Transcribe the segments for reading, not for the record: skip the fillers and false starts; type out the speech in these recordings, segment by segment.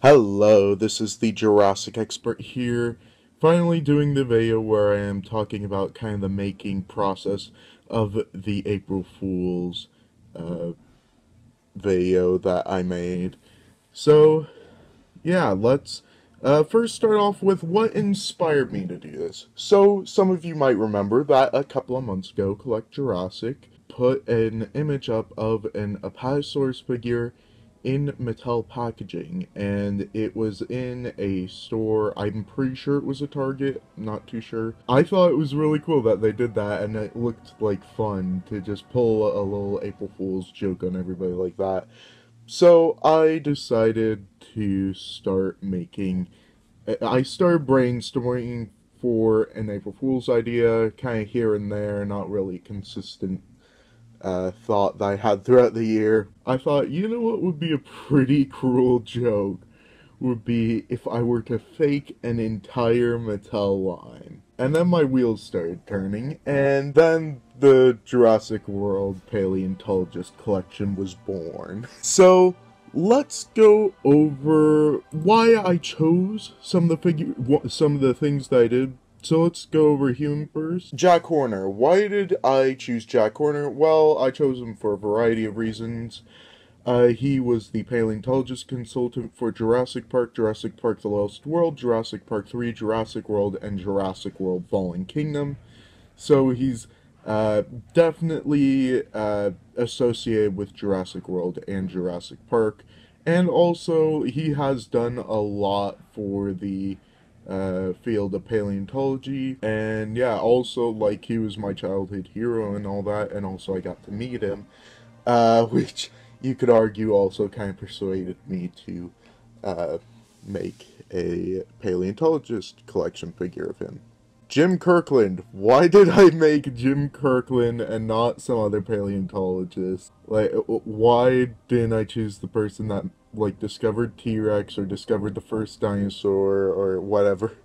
Hello, this is the Jurassic expert here, finally doing the video where I am talking about kind of the making process of the April Fool's uh, video that I made. So, yeah, let's first start off with what inspired me to do this. So, some of you might remember that a couple of months ago, Collect Jurassic put an image up of an Apatosaurus figure in Mattel packaging, and it was in a store. I'm pretty sure it was a Target, not too sure. I thought it was really cool that they did that, and it looked like fun to just pull a little April Fool's joke on everybody like that. So I decided to start making. I started brainstorming for an April Fool's idea, kind of here and there, not really consistent thought that I had throughout the year. I thought, you know what would be a pretty cruel joke? Would be if I were to fake an entire Mattel line. And then my wheels started turning, and then the Jurassic World Paleontologist collection was born. So, let's go over why I chose some of the things that I did. So let's go over him first. Jack Horner. Why did I choose Jack Horner? Well, I chose him for a variety of reasons. He was the paleontologist consultant for Jurassic Park, Jurassic Park The Lost World, Jurassic Park 3, Jurassic World, and Jurassic World Fallen Kingdom. So he's definitely associated with Jurassic World and Jurassic Park. And also, he has done a lot for the field of paleontology, and yeah, also, like, he was my childhood hero and all that, and also I got to meet him, which you could argue also kind of persuaded me to make a paleontologist collection figure of him. Jim Kirkland. Why did I make Jim Kirkland and not some other paleontologist? Like, why didn't I choose the person that, like, discovered T-Rex or discovered the first dinosaur or whatever?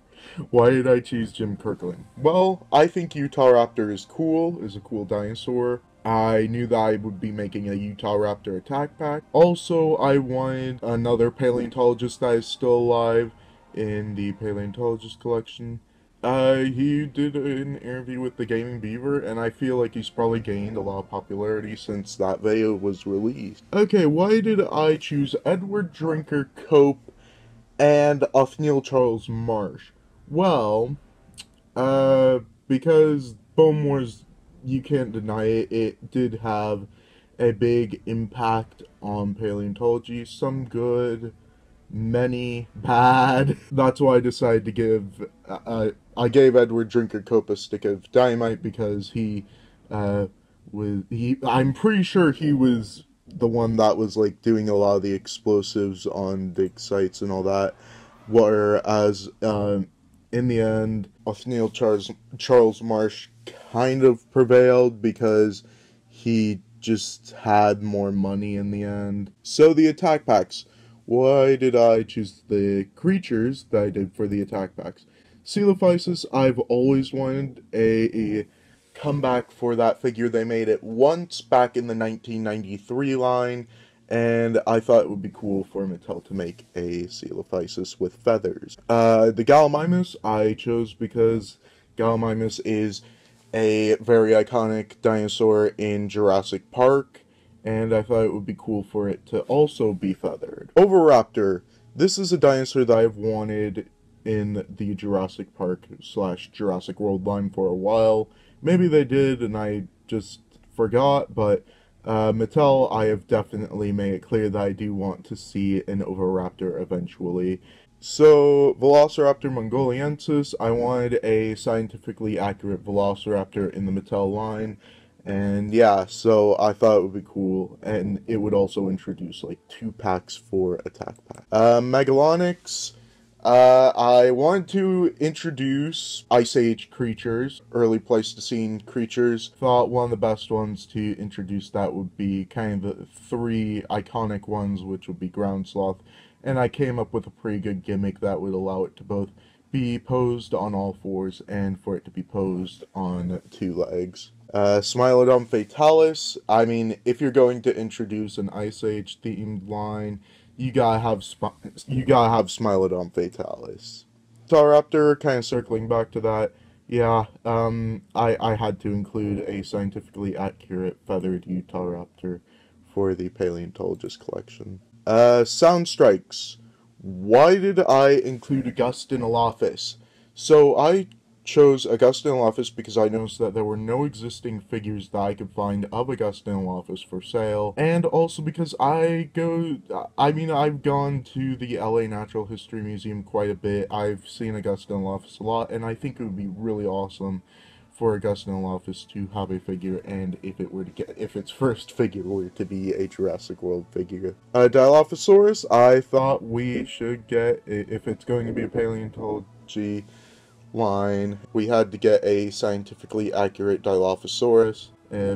Why did I choose Jim Kirkland? Well, I think Utahraptor is cool, is a cool dinosaur. I knew that I would be making a Utahraptor attack pack. Also, I wanted another paleontologist that is still alive in the paleontologist collection. He did an interview with the Gaming Beaver, and I feel like he's probably gained a lot of popularity since that video was released. Okay, why did I choose Edward Drinker Cope and Othniel Charles Marsh? Well, because Bone Wars, you can't deny it, it did have a big impact on paleontology, some good, many bad. That's why I decided to give, I gave Edward Drinker Cope a stick of dynamite because I'm pretty sure he was the one that was, like, doing a lot of the explosives on dig sites and all that, whereas, in the end, Othniel Charles Marsh kind of prevailed because he just had more money in the end. So the attack packs. Why did I choose the creatures that I did for the attack packs? Coelophysis, I've always wanted a comeback for that figure. They made it once back in the 1993 line, and I thought it would be cool for Mattel to make a Coelophysis with feathers. The Gallimimus I chose because Gallimimus is a very iconic dinosaur in Jurassic Park, and I thought it would be cool for it to also be feathered. Oviraptor. This is a dinosaur that I've wanted in the Jurassic Park / Jurassic World line for a while. Maybe they did and I just forgot, but Mattel, I have definitely made it clear that I do want to see an Oviraptor eventually. So, Velociraptor mongoliensis, I wanted a scientifically accurate Velociraptor in the Mattel line. And yeah, so I thought it would be cool, and it would also introduce, like, 2 packs for attack pack. Megalonyx, I wanted to introduce Ice Age creatures, early Pleistocene creatures. Thought one of the best ones to introduce that would be kind of the 3 iconic ones, which would be Ground Sloth, and I came up with a pretty good gimmick that would allow it to both be posed on all 4s and for it to be posed on 2 legs. Smilodon Fatalis, I mean, if you're going to introduce an Ice Age themed line, you gotta have Smilodon Fatalis. Staraptor, kind of circling back to that, yeah, I had to include a scientifically accurate feathered Utahraptor for the Paleontologist collection. Sound strikes. Why did I include Augustin Elaphus? So I chose Augustin Elaphus because I noticed that there were no existing figures that I could find of Augustin Elaphus for sale, and also because I've gone to the LA Natural History Museum quite a bit. I've seen Augustin Elaphus a lot, and I think it would be really awesome for Augustin Elaphus to have a figure, and if its first figure were to be a Jurassic World figure. Dilophosaurus, I thought we should get, if it's going to be a paleontology line, we had to get a scientifically accurate Dilophosaurus,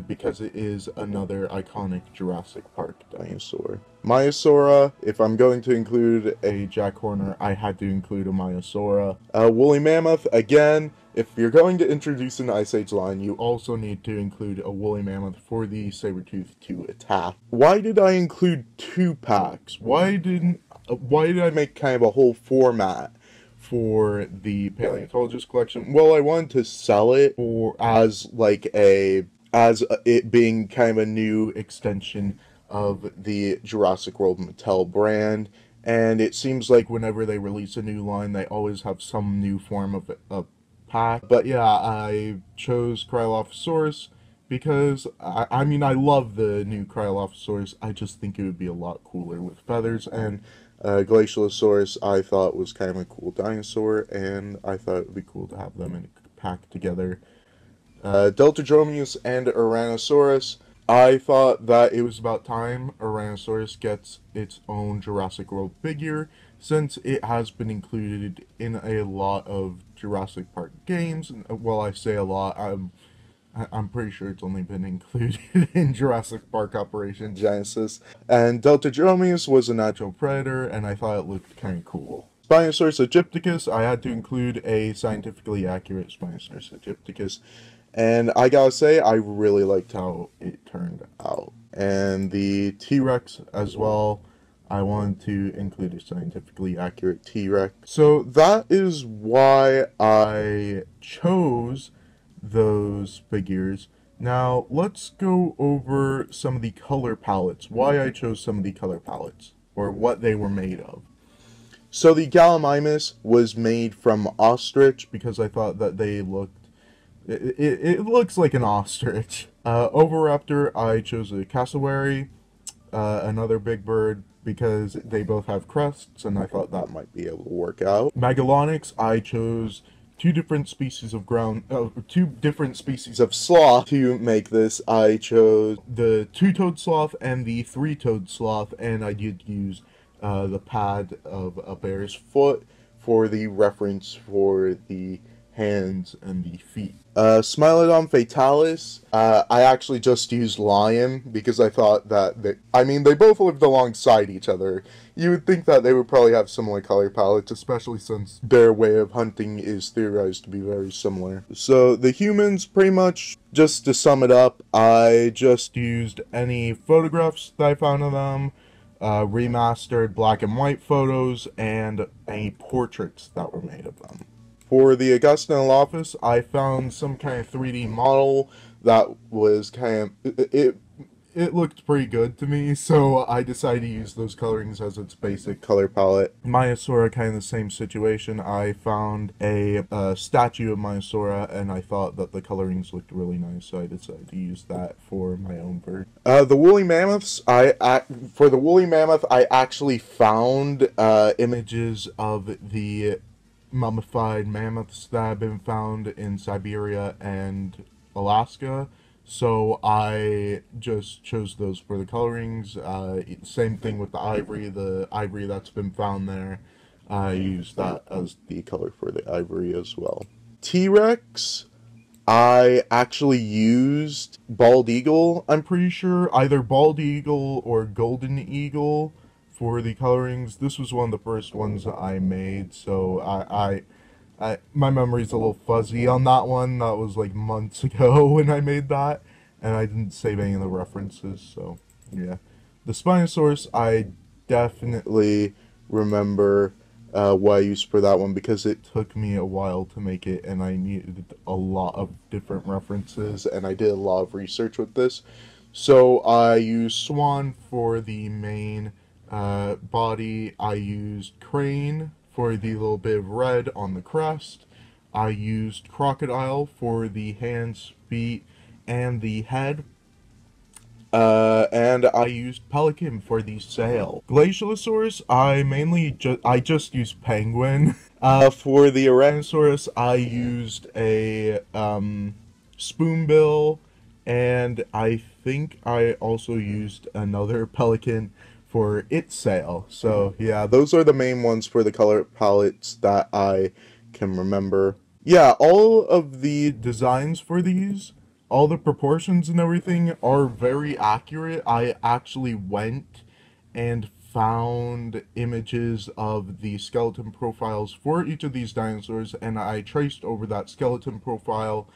because it is another iconic Jurassic Park dinosaur. Maiasaura, if I'm going to include a Jack Horner, I had to include a Maiasaura. Woolly Mammoth, again, if you're going to introduce an Ice Age line, you also need to include a Woolly Mammoth for the Sabertooth to attack. Why did I include 2 packs? Why did I make kind of a whole format for the Paleontologist collection? Well, I wanted to sell it as it being kind of a new extension of the Jurassic World Mattel brand, and it seems like whenever they release a new line, they always have some new form of a pack. But yeah, I chose Cryolophosaurus because, I love the new Cryolophosaurus, I just think it would be a lot cooler with feathers, and Glacialosaurus I thought was kind of a cool dinosaur, and I thought it would be cool to have them in a pack together. Deltadromeus and Uranosaurus, I thought that it was about time Uranosaurus gets its own Jurassic World figure, since it has been included in a lot of Jurassic Park games. Well, I say a lot, I'm pretty sure it's only been included in Jurassic Park Operation Genesis. And Deltadromeus was a natural predator, and I thought it looked kind of cool. Spinosaurus aegypticus, I had to include a scientifically accurate Spinosaurus aegypticus, and I gotta say, I really liked how it turned out. And the T-Rex as well, I wanted to include a scientifically accurate T-Rex. So that is why I chose those figures. Now, let's go over some of the color palettes, why I chose some of the color palettes, or what they were made of. So the Gallimimus was made from ostrich, because I thought that they looked, it looks like an ostrich. Oviraptor, I chose a cassowary, another big bird, because they both have crests, and I thought that might be able to work out. Megalonyx, I chose two different species of sloth to make this. I chose the two-toed sloth and the three-toed sloth, and I did use the pad of a bear's foot for the reference for the hands and the feet. Smilodon Fatalis, I actually just used lion because I thought that they both lived alongside each other. You would think that they would probably have similar color palettes, especially since their way of hunting is theorized to be very similar. So the humans, pretty much, just to sum it up, I just used any photographs that I found of them, remastered black and white photos, and any portraits that were made of them. For the Augustin Elaphus, I found some kind of 3D model that was kind of, it looked pretty good to me, so I decided to use those colorings as its basic color palette. Maiasaura, kind of the same situation. I found a statue of Maiasaura, and I thought that the colorings looked really nice, so I decided to use that for my own version. The woolly mammoths, for the woolly mammoth, I actually found images of the mummified mammoths that have been found in Siberia and Alaska, so I just chose those for the colorings. Same thing with the ivory that's been found there. I used that as the color for the ivory as well. T-Rex, I actually used bald eagle, I'm pretty sure, either bald eagle or golden eagle for the colorings. This was one of the first ones I made, so my memory's a little fuzzy on that one. That was like months ago when I made that, and I didn't save any of the references, so yeah. The Spinosaurus, I definitely remember what I used for that one because it took me a while to make it and I needed a lot of different references and I did a lot of research with this. So I used swan for the main body. I used crane for the little bit of red on the crest. I used crocodile for the hands, feet, and the head. And I used pelican for the sail. Glacialosaurus, I just used penguin. For the Tyrannosaurus, I used a spoonbill, and I think I also used another pelican for its sail. So yeah, those are the main ones for the color palettes that I can remember. Yeah, all of the designs for these, all the proportions and everything are very accurate. I actually went and found images of the skeleton profiles for each of these dinosaurs, and I traced over that skeleton profile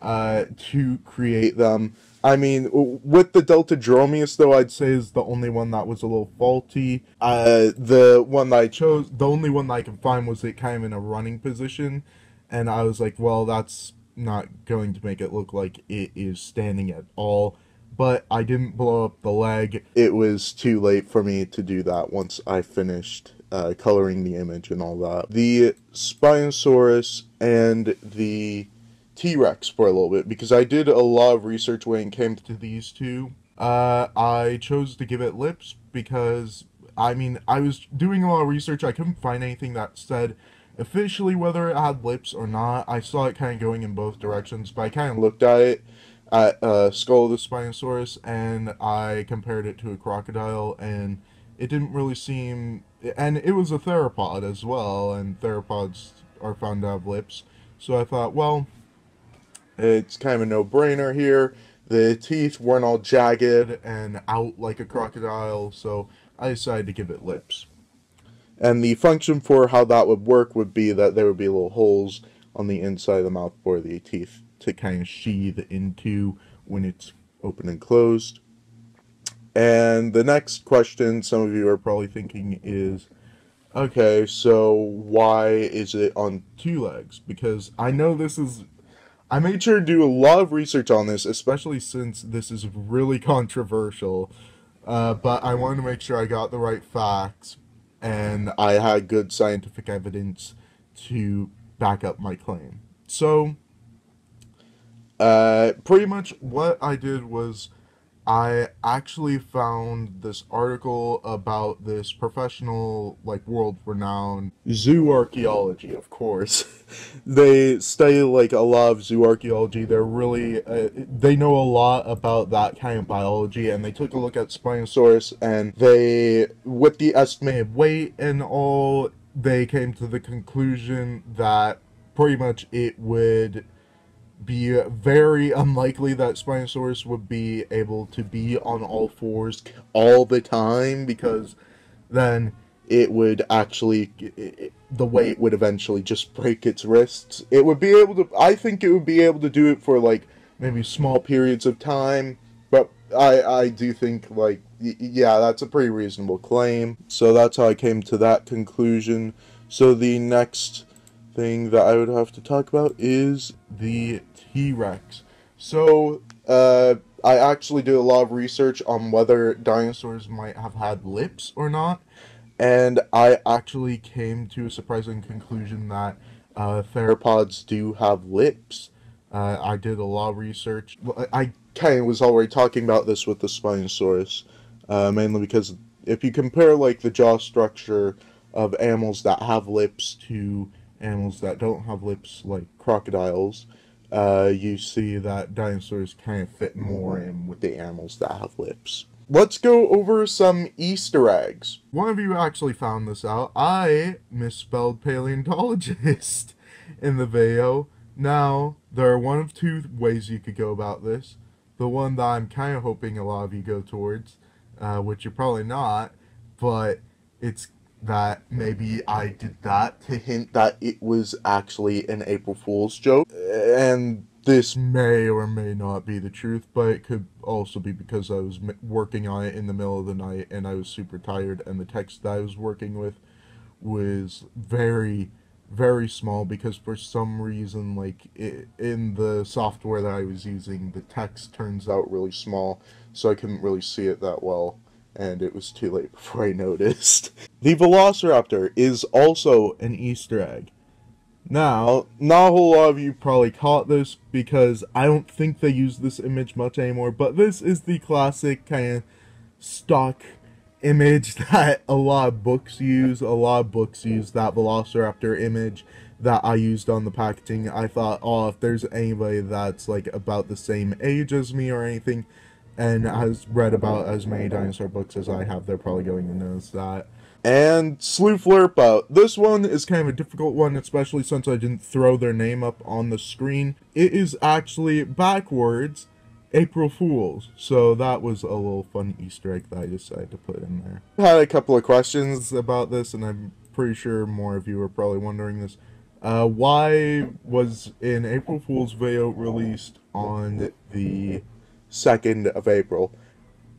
to create them. I mean, with the Delta Dromius, though, I'd say is the only one that was a little faulty. The one that I chose, the only one that I could find was it kind of in a running position, and I was like, well, that's not going to make it look like it is standing at all. But I didn't blow up the leg. It was too late for me to do that once I finished coloring the image and all that. The Spinosaurus and the T-Rex for a little bit because I did a lot of research when it came to these two. I chose to give it lips because, I mean, I was doing a lot of research. I couldn't find anything that said officially whether it had lips or not. I saw it kind of going in both directions, but I kind of looked at it at skull of the Spinosaurus and I compared it to a crocodile and it didn't really seem, and it was a theropod as well, and theropods are found to have lips. So I thought, well, it's kind of a no-brainer here. The teeth weren't all jagged and out like a crocodile, so I decided to give it lips. And the function for how that would work would be that there would be little holes on the inside of the mouth for the teeth to kind of sheathe into when it's open and closed. And the next question some of you are probably thinking is, okay, so why is it on two legs? Because I know I made sure to do a lot of research on this, especially since this is really controversial. But I wanted to make sure I got the right facts and I had good scientific evidence to back up my claim. So, pretty much what I did was I actually found this article about this professional, like, world-renowned zoo archaeology, of course. They study, like, a lot of zoo archaeology. They're really, they know a lot about that kind of biology, and they took a look at Spinosaurus, and they, with the estimated weight and all, they came to the conclusion that pretty much it would be very unlikely that Spinosaurus would be able to be on all fours all the time because then it would actually, the weight would eventually just break its wrists. It would be able to, I think it would be able to do it for like maybe small periods of time, but I do think like, yeah, that's a pretty reasonable claim. So that's how I came to that conclusion. So the next thing that I would have to talk about is the T-Rex. So, I actually did a lot of research on whether dinosaurs might have had lips or not, and I actually came to a surprising conclusion that theropods do have lips. I did a lot of research. I kind of was already talking about this with the Spinosaurus, mainly because if you compare like the jaw structure of animals that have lips to animals that don't have lips, like crocodiles, you see that dinosaurs kind of fit more in with the animals that have lips. Let's go over some Easter eggs. One of you actually found this out. I misspelled paleontologist in the video. Now, there are one of two ways you could go about this. The one that I'm kind of hoping a lot of you go towards, which you're probably not, but it's that maybe I did that to hint that it was actually an April Fool's joke. And This may or may not be the truth, but it could also be because I was working on it in the middle of the night and I was super tired, and the text that I was working with was very, very small because for some reason, like, in the software that I was using, the text turns out really small, so I couldn't really see it that well, and it was too late before I noticed. The Velociraptor is also an Easter egg. Now, not a whole lot of you probably caught this because I don't think they use this image much anymore, but this is the classic kind of stock image that a lot of books use. A lot of books use that Velociraptor image that I used on the packaging. I thought, oh, if there's anybody that's like about the same age as me or anything and has read about as many dinosaur books as I have, they're probably going to notice that. And Sleuth Lurpout. This one is kind of a difficult one, especially since I didn't throw their name up on the screen. It is actually backwards April Fools, so that was a little fun Easter egg that I decided to put in there. I had a couple of questions about this, and I'm pretty sure more of you are probably wondering this. Why was an April Fool's video released on the 2nd of April?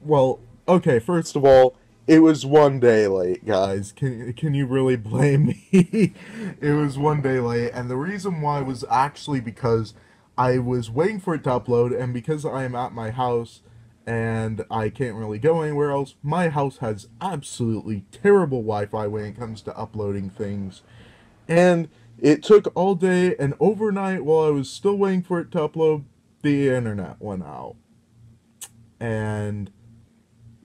Well, okay, first of all, it was one day late, guys. Can you really blame me? It was one day late, and the reason why was actually because I was waiting for it to upload, and because I am at my house and I can't really go anywhere else, my house has absolutely terrible Wi-Fi when it comes to uploading things. And it took all day, and overnight, while I was still waiting for it to upload, the internet went out. And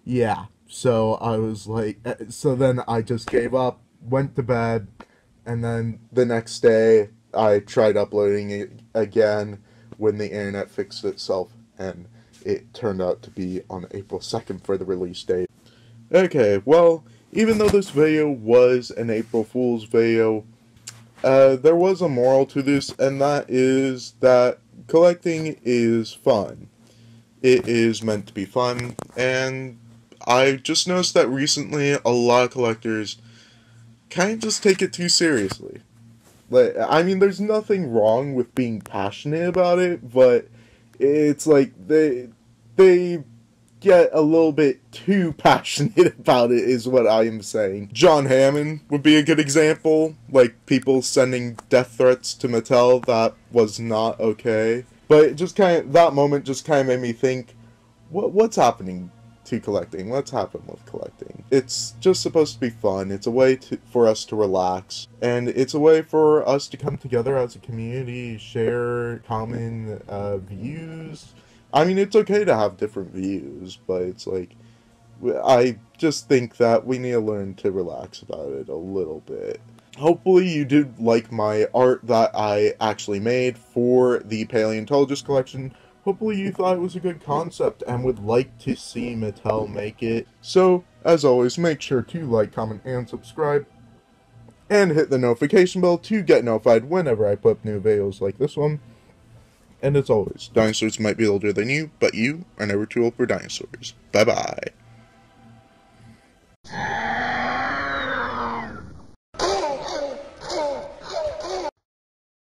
yeah. So I was like, so then I just gave up, went to bed, and then the next day I tried uploading it again when the internet fixed itself, and it turned out to be on April 2nd for the release date. Okay, well, even though this video was an April Fool's video, there was a moral to this, and that is that collecting is fun. It is meant to be fun, and I just noticed that recently a lot of collectors kind of just take it too seriously. Like, I mean, there's nothing wrong with being passionate about it, but it's like they get a little bit too passionate about it is what I am saying. John Hammond would be a good example, like people sending death threats to Mattel. That was not okay. But it just that moment just kind of made me think, what's happening to collecting? What's happened with collecting? It's just supposed to be fun. It's a way for us to relax, and it's a way for us to come together as a community, share common views. I mean, it's okay to have different views, but it's like, I just think that we need to learn to relax about it a little bit. Hopefully you did like my art that I actually made for the Paleontologist collection. Hopefully you thought it was a good concept and would like to see Mattel make it. So, as always, make sure to like, comment, and subscribe. And hit the notification bell to get notified whenever I put up new videos like this one. And as always, dinosaurs might be older than you, but you are never too old for dinosaurs. Bye-bye.